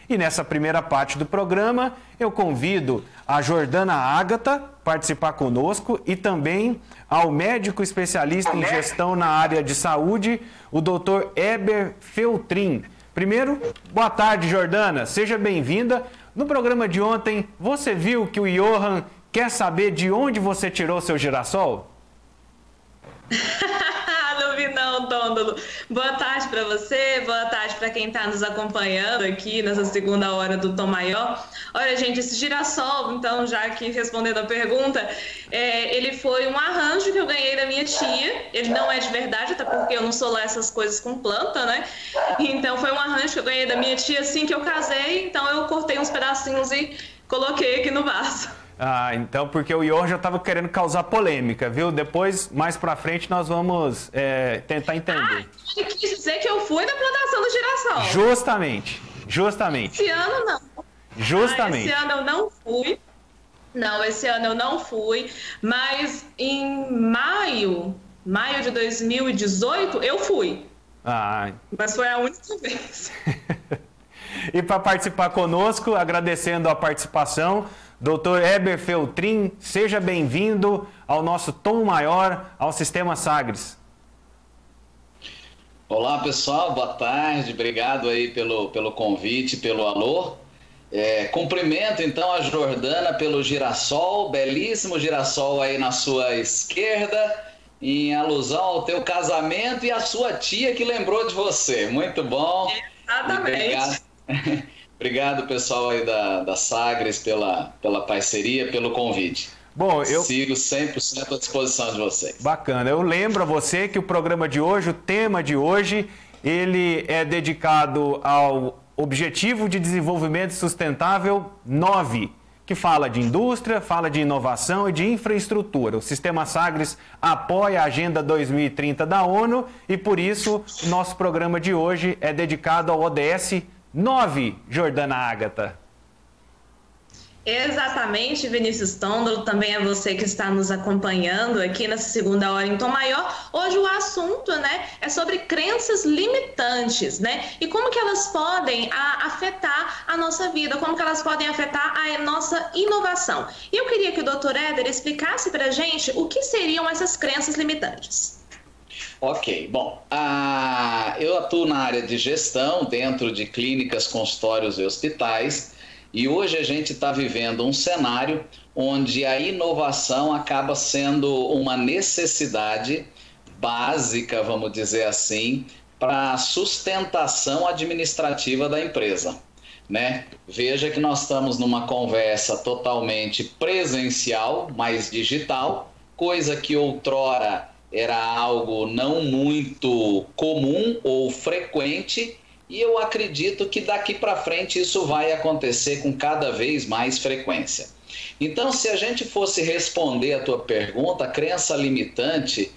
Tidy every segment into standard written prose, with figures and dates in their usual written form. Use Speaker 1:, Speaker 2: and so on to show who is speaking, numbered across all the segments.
Speaker 1: E nessa primeira parte do programa, eu convido a Jordana Ágata participar conosco e também ao médico especialista em gestão na área de saúde, o Dr. Heber Feltrin. Primeiro, boa tarde, Jordana. Seja bem-vinda. No programa de ontem, você viu que o Johan quer saber de onde você tirou seu girassol?
Speaker 2: Não vi não, Tôndolo. Boa tarde para você, boa tarde para quem está nos acompanhando aqui nessa segunda hora do Tom Maior. Olha, gente, esse girassol, então, já aqui respondendo a pergunta, ele foi um arranjo que eu ganhei da minha tia. Ele não é de verdade, até porque eu não sou lá essas coisas com planta, né? Então foi um arranjo que eu ganhei da minha tia assim que eu casei, então eu cortei uns pedacinhos e coloquei aqui no vaso.
Speaker 1: Ah, então, porque o Johan já estava querendo causar polêmica, viu? Depois, mais pra frente, nós vamos tentar entender.
Speaker 2: Ele quis dizer que eu fui na plantação do girassol.
Speaker 1: Justamente.
Speaker 2: Esse ano não.
Speaker 1: Justamente.
Speaker 2: Esse ano eu não fui. Não, esse ano eu não fui. Mas em maio de 2018, eu fui.
Speaker 1: Ah.
Speaker 2: Mas foi a única vez.
Speaker 1: E para participar conosco, agradecendo a participação, Dr. Heber Feltrin, seja bem-vindo ao nosso Tom Maior, ao Sistema Sagres.
Speaker 3: Olá, pessoal, boa tarde, obrigado aí pelo convite, pelo alô. Cumprimento então a Jordana pelo girassol, belíssimo girassol aí na sua esquerda, em alusão ao teu casamento e a sua tia que lembrou de você. Muito bom.
Speaker 2: Exatamente.
Speaker 3: Obrigado, pessoal aí da Sagres, pela parceria, pelo convite.
Speaker 1: Bom, eu
Speaker 3: sigo 100% à disposição de vocês.
Speaker 1: Bacana. Eu lembro a você que o programa de hoje, o tema de hoje, ele é dedicado ao Objetivo de Desenvolvimento Sustentável 9, que fala de indústria, fala de inovação e de infraestrutura. O Sistema Sagres apoia a Agenda 2030 da ONU e, por isso, o nosso programa de hoje é dedicado ao ODS 9, Jordana Ágata.
Speaker 2: Exatamente, Vinícius Tôndolo, também é você que está nos acompanhando aqui nessa segunda hora em Tom Maior. Hoje o assunto, é sobre crenças limitantes, e como que elas podem afetar a nossa vida, como que elas podem afetar a nossa inovação. E eu queria que o Dr. Heber explicasse para a gente o que seriam essas crenças limitantes.
Speaker 3: Ok, bom, eu atuo na área de gestão, dentro de clínicas, consultórios e hospitais, e hoje a gente está vivendo um cenário onde a inovação acaba sendo uma necessidade básica, vamos dizer assim, para a sustentação administrativa da empresa, Veja que nós estamos numa conversa totalmente presencial, mais digital, coisa que outrora era algo não muito comum ou frequente, e eu acredito que daqui para frente isso vai acontecer com cada vez mais frequência. Então, se a gente fosse responder a tua pergunta, a crença limitante,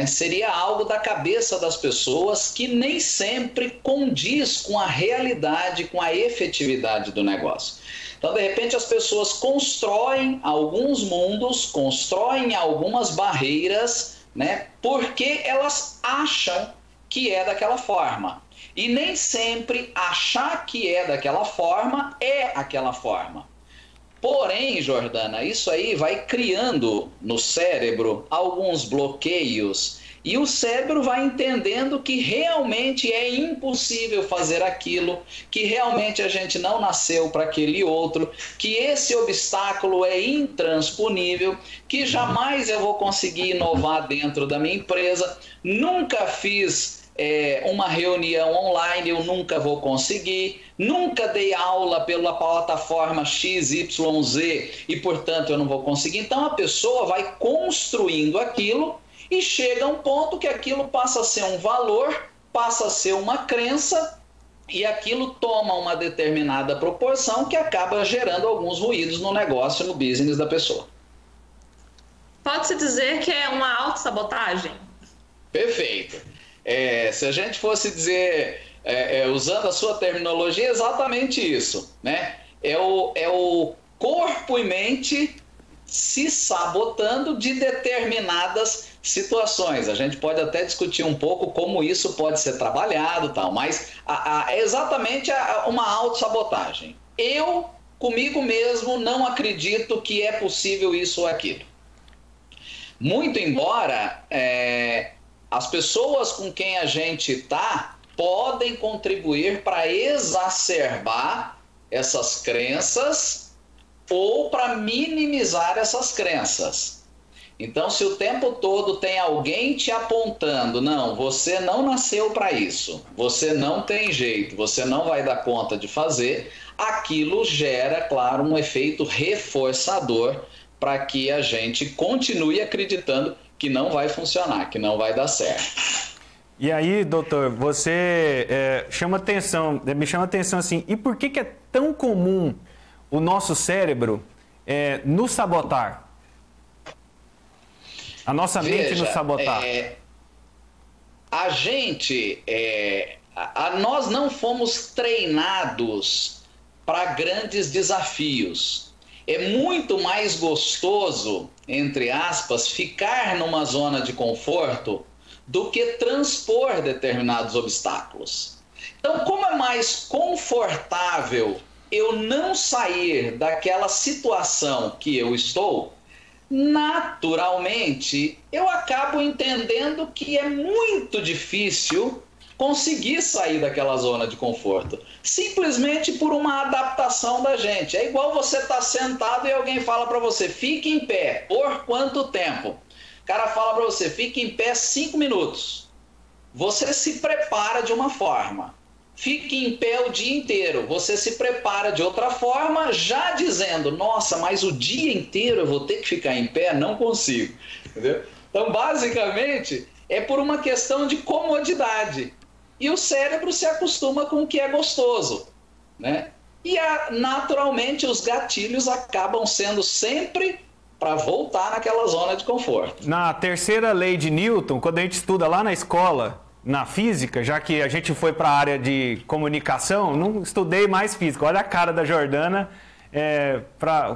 Speaker 3: seria algo da cabeça das pessoas que nem sempre condiz com a realidade, com a efetividade do negócio. Então, de repente, as pessoas constroem alguns mundos, constroem algumas barreiras, porque elas acham que é daquela forma. E nem sempre achar que é daquela forma é aquela forma. Porém, Jordana, isso aí vai criando no cérebro alguns bloqueios e o cérebro vai entendendo que realmente é impossível fazer aquilo, que realmente a gente não nasceu para aquele outro, que esse obstáculo é intransponível, que jamais eu vou conseguir inovar dentro da minha empresa, nunca fiz uma reunião online, eu nunca vou conseguir, nunca dei aula pela plataforma XYZ e, portanto, eu não vou conseguir. Então, a pessoa vai construindo aquilo e chega a um ponto que aquilo passa a ser um valor, passa a ser uma crença e aquilo toma uma determinada proporção que acaba gerando alguns ruídos no negócio, no business da pessoa.
Speaker 2: Pode-se dizer que é uma autossabotagem?
Speaker 3: Perfeito. Se a gente fosse dizer, usando a sua terminologia, exatamente isso, É o corpo e mente se sabotando de determinadas situações. A gente pode até discutir um pouco como isso pode ser trabalhado, tal, mas é exatamente uma autossabotagem. Eu, comigo mesmo, não acredito que é possível isso ou aquilo. Muito embora as pessoas com quem a gente está podem contribuir para exacerbar essas crenças ou para minimizar essas crenças. Então, se o tempo todo tem alguém te apontando, não, você não nasceu para isso, você não tem jeito, você não vai dar conta de fazer, aquilo gera, claro, um efeito reforçador para que a gente continue acreditando que não vai funcionar, que não vai dar certo.
Speaker 1: E aí, doutor, você me chama atenção assim, e por que é tão comum o nosso cérebro nos sabotar? A nossa mente nos sabotar.
Speaker 3: A gente, nós não fomos treinados para grandes desafios. É muito mais gostoso, entre aspas, ficar numa zona de conforto do que transpor determinados obstáculos. Então, como é mais confortável eu não sair daquela situação que eu estou, naturalmente, eu acabo entendendo que é muito difícil conseguir sair daquela zona de conforto, simplesmente por uma adaptação da gente. É igual você estar sentado e alguém fala para você, fique em pé, por quanto tempo? O cara fala para você, fique em pé 5 minutos. Você se prepara de uma forma. Fique em pé o dia inteiro, você se prepara de outra forma, já dizendo, nossa, mas o dia inteiro eu vou ter que ficar em pé? Não consigo, entendeu? Então, basicamente, é por uma questão de comodidade. E o cérebro se acostuma com o que é gostoso, né? E, naturalmente, os gatilhos acabam sendo sempre para voltar naquela zona de conforto.
Speaker 1: Na terceira lei de Newton, quando a gente estuda lá na escola, na física, já que a gente foi para a área de comunicação, não estudei mais física. Olha a cara da Jordana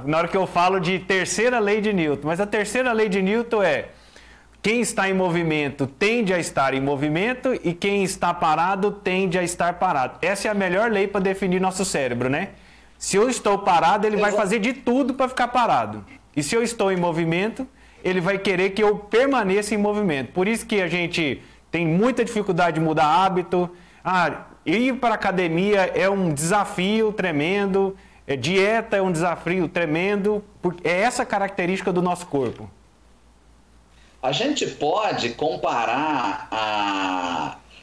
Speaker 1: na hora que eu falo de terceira lei de Newton. Mas a terceira lei de Newton é: quem está em movimento tende a estar em movimento e quem está parado tende a estar parado. Essa é a melhor lei para definir nosso cérebro, né? Se eu estou parado, ele vai fazer de tudo para ficar parado. E se eu estou em movimento, ele vai querer que eu permaneça em movimento. Por isso que a gente tem muita dificuldade de mudar hábito. Ir para a academia é um desafio tremendo. Dieta é um desafio tremendo. É essa característica do nosso corpo.
Speaker 3: A gente pode comparar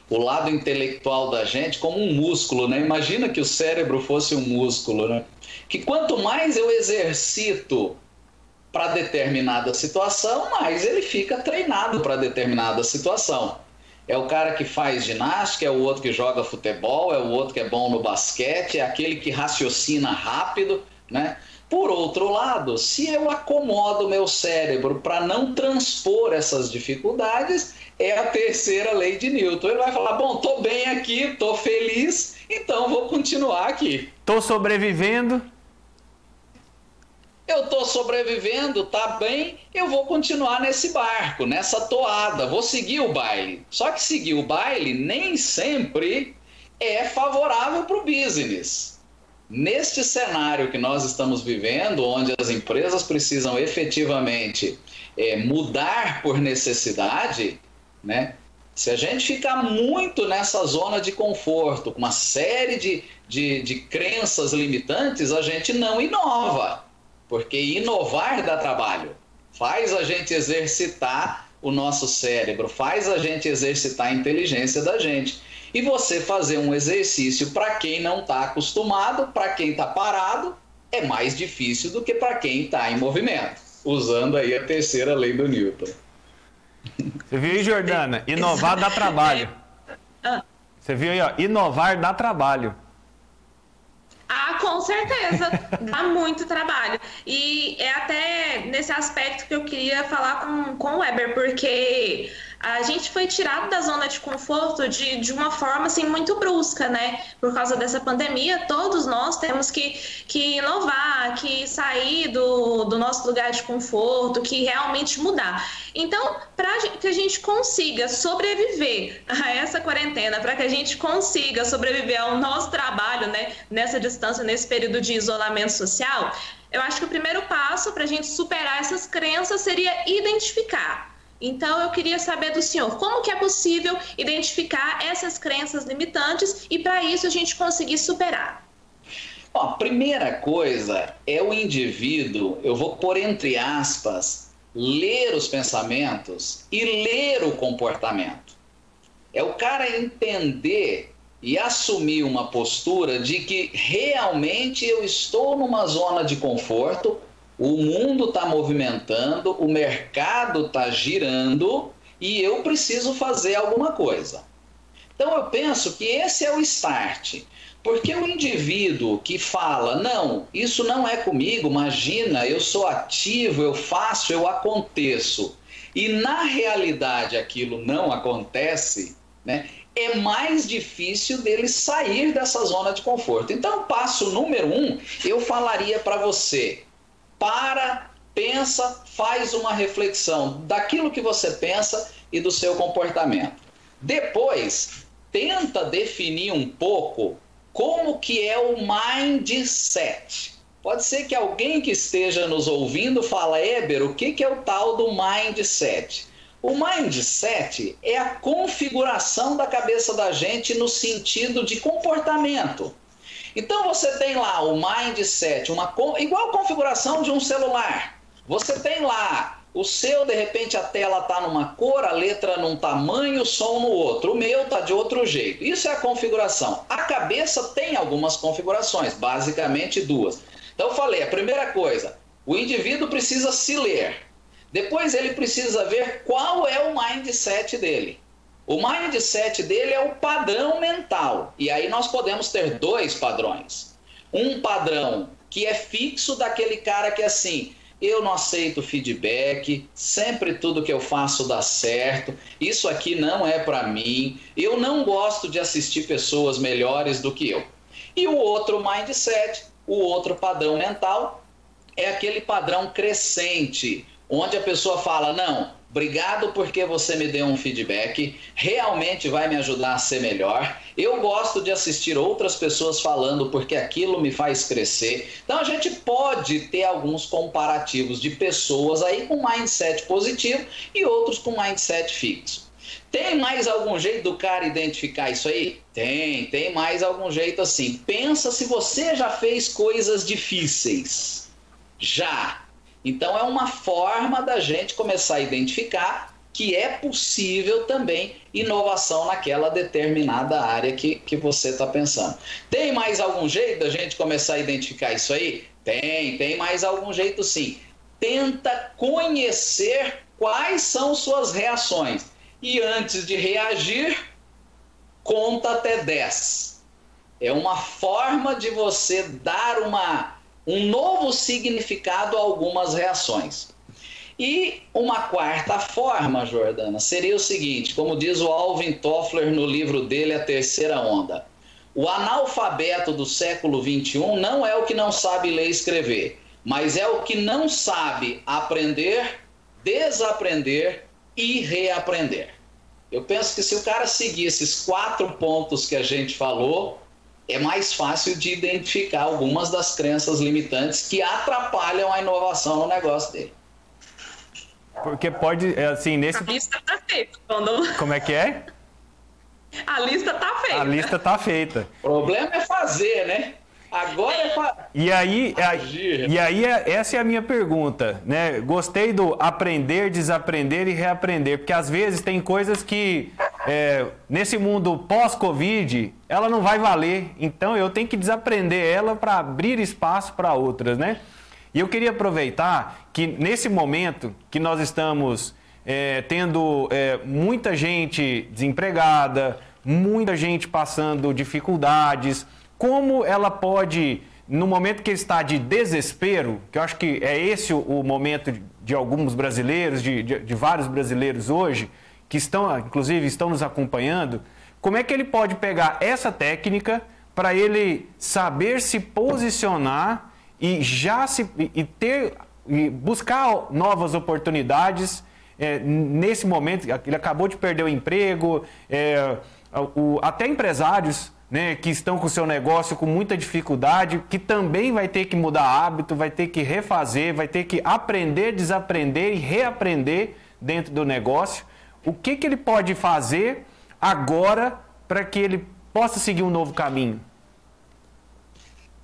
Speaker 3: o lado intelectual da gente como um músculo, né? Imagina que o cérebro fosse um músculo, né? Que quanto mais eu exercito para determinada situação, mais ele fica treinado para determinada situação. É o cara que faz ginástica, é o outro que joga futebol, é o outro que é bom no basquete, é aquele que raciocina rápido, né? Por outro lado, se eu acomodo o meu cérebro para não transpor essas dificuldades, é a terceira lei de Newton. Ele vai falar, bom, estou bem aqui, estou feliz, então vou continuar aqui.
Speaker 1: Estou sobrevivendo.
Speaker 3: Eu estou sobrevivendo, tá bem, eu vou continuar nesse barco, nessa toada, vou seguir o baile. Só que seguir o baile nem sempre é favorável para o business. Neste cenário que nós estamos vivendo, onde as empresas precisam efetivamente mudar por necessidade, né? Se a gente ficar muito nessa zona de conforto, com uma série de crenças limitantes, a gente não inova. Porque inovar dá trabalho, faz a gente exercitar o nosso cérebro, faz a gente exercitar a inteligência da gente. E você fazer um exercício para quem não está acostumado, para quem está parado, é mais difícil do que para quem está em movimento, usando aí a terceira lei do Newton.
Speaker 1: Você viu aí, Jordana? Inovar dá trabalho. Você viu aí, ó? Inovar dá trabalho.
Speaker 2: Com certeza, dá muito trabalho. E é até nesse aspecto que eu queria falar com o Weber, porque a gente foi tirado da zona de conforto de uma forma assim, muito brusca, né? Por causa dessa pandemia, todos nós temos que inovar, que sair do nosso lugar de conforto, que realmente mudar. Então, para que a gente consiga sobreviver a essa quarentena, para que a gente consiga sobreviver ao nosso trabalho, né, nessa distância, nesse período de isolamento social, eu acho que o primeiro passo para a gente superar essas crenças seria identificar. Então, eu queria saber do senhor, como que é possível identificar essas crenças limitantes e, para isso, a gente conseguir superar?
Speaker 3: Bom, a primeira coisa é o indivíduo, eu vou pôr entre aspas, ler os pensamentos e ler o comportamento. É o cara entender e assumir uma postura de que realmente eu estou numa zona de conforto, o mundo está movimentando, o mercado está girando e eu preciso fazer alguma coisa. Então eu penso que esse é o start, porque o indivíduo que fala, não, isso não é comigo, imagina, eu sou ativo, eu faço, eu aconteço, e na realidade aquilo não acontece, né? É mais difícil dele sair dessa zona de conforto. Então, passo número 1, eu falaria para você, para, pensa, faz uma reflexão daquilo que você pensa e do seu comportamento. Depois, tenta definir um pouco como que é o mindset. Pode ser que alguém que esteja nos ouvindo fala, Éber, o que é o tal do mindset? O mindset é a configuração da cabeça da gente no sentido de comportamento. Então você tem lá o mindset, igual a configuração de um celular. Você tem lá o seu, de repente a tela está numa cor, a letra num tamanho, o som no outro. O meu está de outro jeito. Isso é a configuração. A cabeça tem algumas configurações, basicamente 2. Então eu falei, a primeira coisa, o indivíduo precisa se ler. Depois ele precisa ver qual é o mindset dele. O mindset dele é o padrão mental. E aí nós podemos ter 2 padrões. Um padrão que é fixo daquele cara que é assim, eu não aceito feedback, sempre tudo que eu faço dá certo, isso aqui não é para mim, eu não gosto de assistir pessoas melhores do que eu. E o outro mindset, o outro padrão mental, é aquele padrão crescente, onde a pessoa fala, não, obrigado porque você me deu um feedback, realmente vai me ajudar a ser melhor. Eu gosto de assistir outras pessoas falando porque aquilo me faz crescer. Então a gente pode ter alguns comparativos de pessoas aí com mindset positivo e outros com mindset fixo. Tem mais algum jeito do cara identificar isso aí? Tem mais algum jeito assim. Pensa se você já fez coisas difíceis. Já. Então é uma forma da gente começar a identificar que é possível também inovação naquela determinada área que você está pensando. Tem mais algum jeito da gente começar a identificar isso aí? Tem mais algum jeito sim. Tenta conhecer quais são suas reações. E antes de reagir, conta até 10. É uma forma de você dar um novo significado a algumas reações. E uma quarta forma, Jordana, seria o seguinte, como diz o Alvin Toffler no livro dele, A Terceira Onda. O analfabeto do século XXI não é o que não sabe ler e escrever, mas é o que não sabe aprender, desaprender e reaprender. Eu penso que se o cara seguir esses 4 pontos que a gente falou, é mais fácil de identificar algumas das crenças limitantes que atrapalham a inovação no negócio dele.
Speaker 1: Porque pode, assim, nesse...
Speaker 2: A lista tá feita.
Speaker 1: Como é que é?
Speaker 2: A lista tá feita.
Speaker 1: A lista tá feita.
Speaker 3: O problema é fazer, né? Agora é
Speaker 1: agir. E aí, essa é a minha pergunta, né? Gostei do aprender, desaprender e reaprender, porque às vezes tem coisas que, nesse mundo pós-Covid, ela não vai valer. Então, eu tenho que desaprender ela para abrir espaço para outras, né? E eu queria aproveitar que nesse momento que nós estamos tendo muita gente desempregada, muita gente passando dificuldades, como ela pode, no momento que está de desespero, que eu acho que é esse o momento de alguns brasileiros, de vários brasileiros hoje, que estão, inclusive, estão nos acompanhando, como é que ele pode pegar essa técnica para ele saber se posicionar e buscar novas oportunidades nesse momento? Ele acabou de perder o emprego, até empresários, né, que estão com o seu negócio com muita dificuldade, que também vai ter que mudar hábito, vai ter que refazer, vai ter que aprender, desaprender e reaprender dentro do negócio. O que ele pode fazer agora para que ele possa seguir um novo caminho?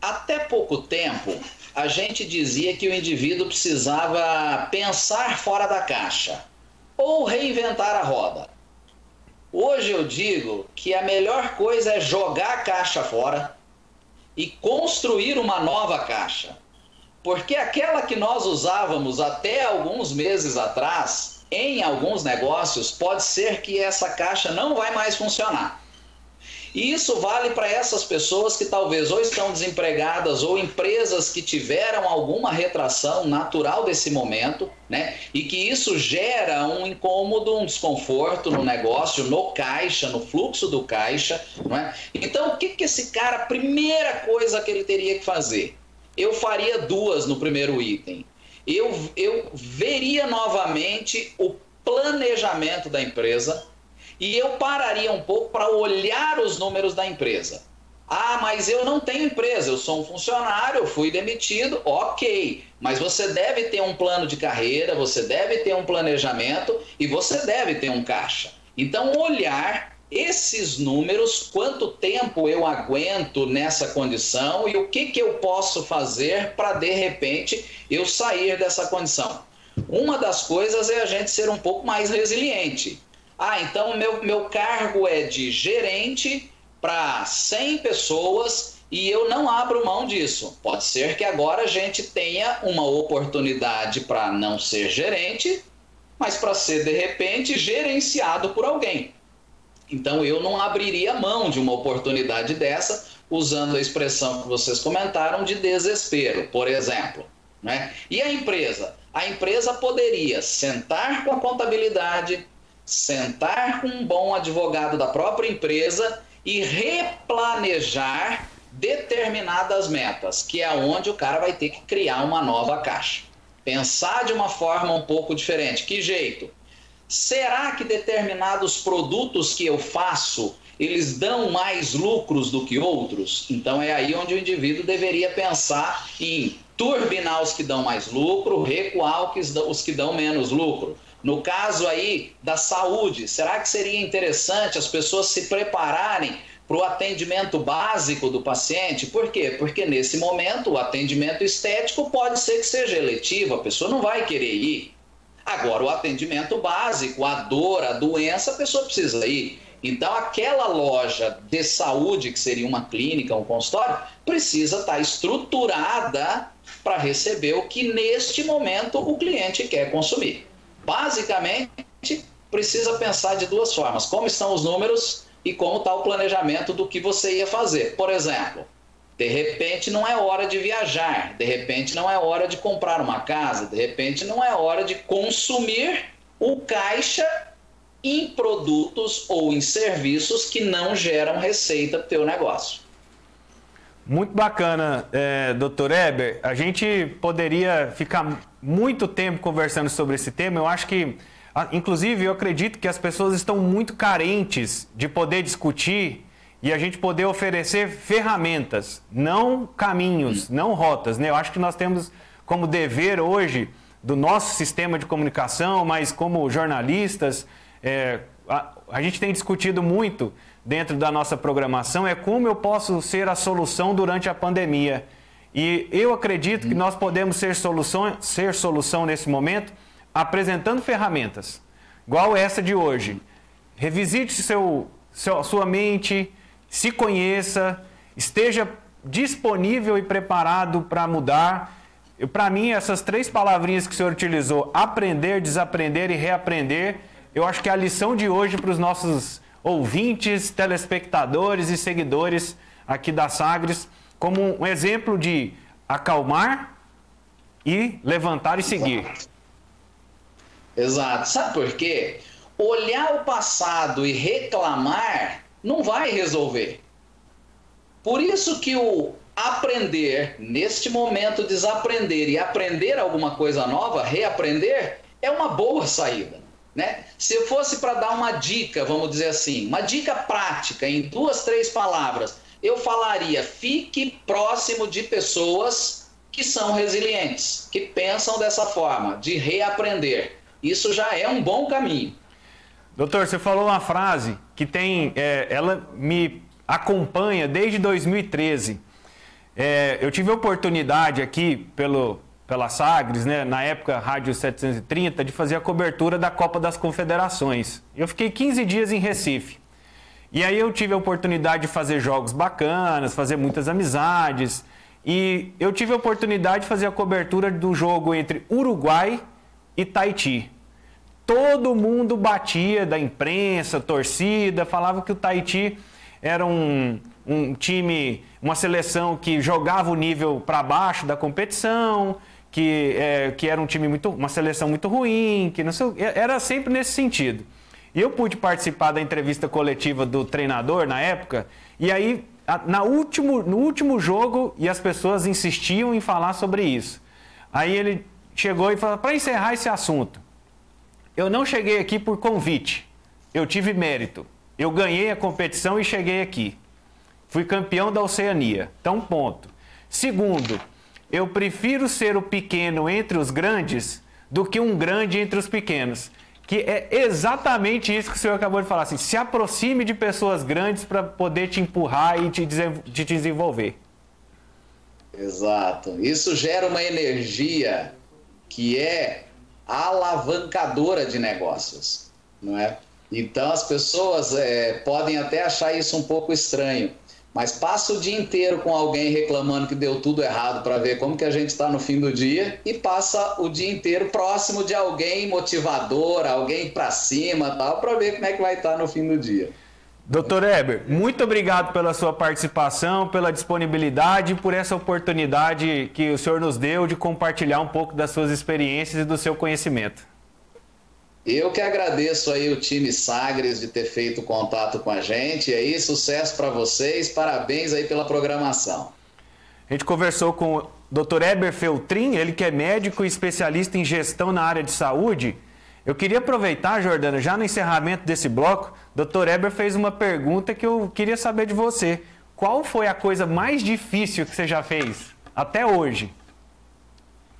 Speaker 3: Até pouco tempo, a gente dizia que o indivíduo precisava pensar fora da caixa ou reinventar a roda. Hoje eu digo que a melhor coisa é jogar a caixa fora e construir uma nova caixa. Porque aquela que nós usávamos até alguns meses atrás, em alguns negócios, pode ser que essa caixa não vai mais funcionar. E isso vale para essas pessoas que talvez ou estão desempregadas ou empresas que tiveram alguma retração natural desse momento, né? E que isso gera um incômodo, um desconforto no negócio, no caixa, no fluxo do caixa, não é? Então, o que esse cara, a primeira coisa que ele teria que fazer? Eu faria duas no primeiro item. Eu veria novamente o planejamento da empresa, e eu pararia um pouco para olhar os números da empresa. Ah, mas eu não tenho empresa, eu sou um funcionário, eu fui demitido, ok. Mas você deve ter um plano de carreira, você deve ter um planejamento e você deve ter um caixa. Então, olhar esses números, quanto tempo eu aguento nessa condição e o que eu posso fazer para, de repente, eu sair dessa condição. Uma das coisas é a gente ser um pouco mais resiliente. Ah, então meu cargo é de gerente para 100 pessoas e eu não abro mão disso. Pode ser que agora a gente tenha uma oportunidade para não ser gerente, mas para ser, de repente, gerenciado por alguém. Então eu não abriria mão de uma oportunidade dessa, usando a expressão que vocês comentaram de desespero, por exemplo, né? E a empresa? A empresa poderia sentar com a contabilidade, sentar com um bom advogado da própria empresa e replanejar determinadas metas, que é onde o cara vai ter que criar uma nova caixa. Pensar de uma forma um pouco diferente. Que jeito? Será que determinados produtos que eu faço, eles dão mais lucros do que outros? Então é aí onde o indivíduo deveria pensar em turbinar os que dão mais lucro, recuar os que dão menos lucro. No caso aí da saúde, será que seria interessante as pessoas se prepararem para o atendimento básico do paciente? Por quê? Porque nesse momento o atendimento estético pode ser que seja eletivo, a pessoa não vai querer ir. Agora, o atendimento básico, a dor, a doença, a pessoa precisa ir. Então, aquela loja de saúde, que seria uma clínica, um consultório, precisa estar estruturada para receber o que neste momento o cliente quer consumir. Basicamente, precisa pensar de duas formas: como estão os números e como está o planejamento do que você ia fazer. Por exemplo, de repente não é hora de viajar, de repente não é hora de comprar uma casa, de repente não é hora de consumir o caixa em produtos ou em serviços que não geram receita para o teu negócio.
Speaker 1: Muito bacana, Dr. Eber. A gente poderia ficar muito tempo conversando sobre esse tema. Eu acho que, inclusive, eu acredito que as pessoas estão muito carentes de poder discutir e a gente poder oferecer ferramentas, não caminhos, não rotas, né? Eu acho que nós temos como dever hoje do nosso sistema de comunicação, mas como jornalistas, a gente tem discutido muito dentro da nossa programação como eu posso ser a solução durante a pandemia. E eu acredito que nós podemos ser solução nesse momento apresentando ferramentas, igual essa de hoje. Revisite sua mente, se conheça, esteja disponível e preparado para mudar. Para mim, essas 3 palavrinhas que o senhor utilizou, aprender, desaprender e reaprender, eu acho que é a lição de hoje para os nossos ouvintes, telespectadores e seguidores aqui da Sagres, como um exemplo de acalmar e levantar e seguir.
Speaker 3: Exato. Sabe por quê? olhar o passado e reclamar não vai resolver. Por isso que o aprender, neste momento desaprender e aprender alguma coisa nova, reaprender, é uma boa saída, né? Se fosse para dar uma dica, vamos dizer assim, uma dica prática em 2, 3 palavras, eu falaria: fique próximo de pessoas que são resilientes, que pensam dessa forma, de reaprender. Isso já é um bom caminho.
Speaker 1: Doutor, você falou uma frase que ela me acompanha desde 2013. Eu tive a oportunidade aqui pela Sagres, né, na época Rádio 730, de fazer a cobertura da Copa das Confederações. Eu fiquei 15 dias em Recife. E aí eu tive a oportunidade de fazer jogos bacanas, fazer muitas amizades. E eu tive a oportunidade de fazer a cobertura do jogo entre Uruguai e Tahiti. Todo mundo batia, da imprensa, torcida, falava que o Tahiti era um time, uma seleção que jogava o nível para baixo da competição, que era um time uma seleção muito ruim, que não sei, era sempre nesse sentido. E eu pude participar da entrevista coletiva do treinador na época, e aí no último jogo, e as pessoas insistiam em falar sobre isso. Aí ele chegou e falou: para encerrar esse assunto, eu não cheguei aqui por convite, eu tive mérito, eu ganhei a competição e cheguei aqui. Fui campeão da Oceania, então ponto. Segundo, eu prefiro ser o pequeno entre os grandes do que um grande entre os pequenos. Que é exatamente isso que o senhor acabou de falar, assim, se aproxime de pessoas grandes para poder te empurrar e te desenvolver.
Speaker 3: Exato. Isso gera uma energia que é alavancadora de negócios, não é? Então as pessoas podem até achar isso um pouco estranho, mas passa o dia inteiro com alguém reclamando que deu tudo errado para ver como que a gente está no fim do dia, e passa o dia inteiro próximo de alguém motivador, alguém para cima, tal, para ver como é que vai estar no fim do dia.
Speaker 1: Dr. Heber, muito obrigado pela sua participação, pela disponibilidade e por essa oportunidade que o senhor nos deu de compartilhar um pouco das suas experiências e do seu conhecimento.
Speaker 3: Eu que agradeço aí o time Sagres de ter feito contato com a gente. E aí, sucesso para vocês, parabéns aí pela programação.
Speaker 1: A gente conversou com o Dr. Heber Feltrin, ele que é médico e especialista em gestão na área de saúde. Eu queria aproveitar, Jordana, já no encerramento desse bloco, o Dr. Heber fez uma pergunta que eu queria saber de você. Qual foi a coisa mais difícil que você já fez até hoje?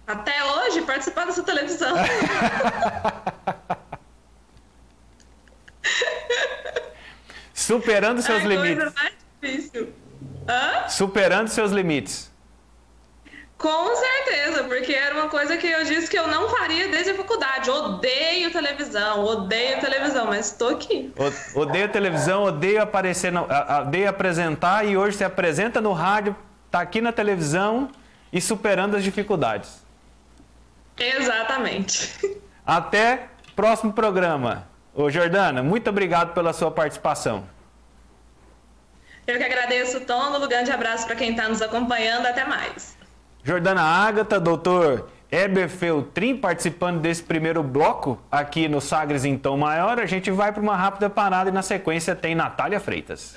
Speaker 2: Até hoje, participar dessa televisão.
Speaker 1: Superando seus limites.
Speaker 2: Coisa mais difícil. Hã?
Speaker 1: Superando seus limites.
Speaker 2: Com certeza, porque era uma coisa que eu disse que eu não faria desde a faculdade. Odeio televisão, mas estou aqui.
Speaker 1: Odeio televisão, odeio aparecer, odeio apresentar, e hoje você apresenta no rádio, está aqui na televisão e superando as dificuldades.
Speaker 2: Exatamente.
Speaker 1: Até o próximo programa. Ô Jordana, muito obrigado pela sua participação.
Speaker 2: Eu que agradeço, Tom. Um grande abraço para quem está nos acompanhando. Até mais.
Speaker 1: Jordana Ágata, Dr. Heber Feltrin, participando desse primeiro bloco aqui no Sagres em Tom Maior. A gente vai para uma rápida parada e na sequência tem Natália Freitas.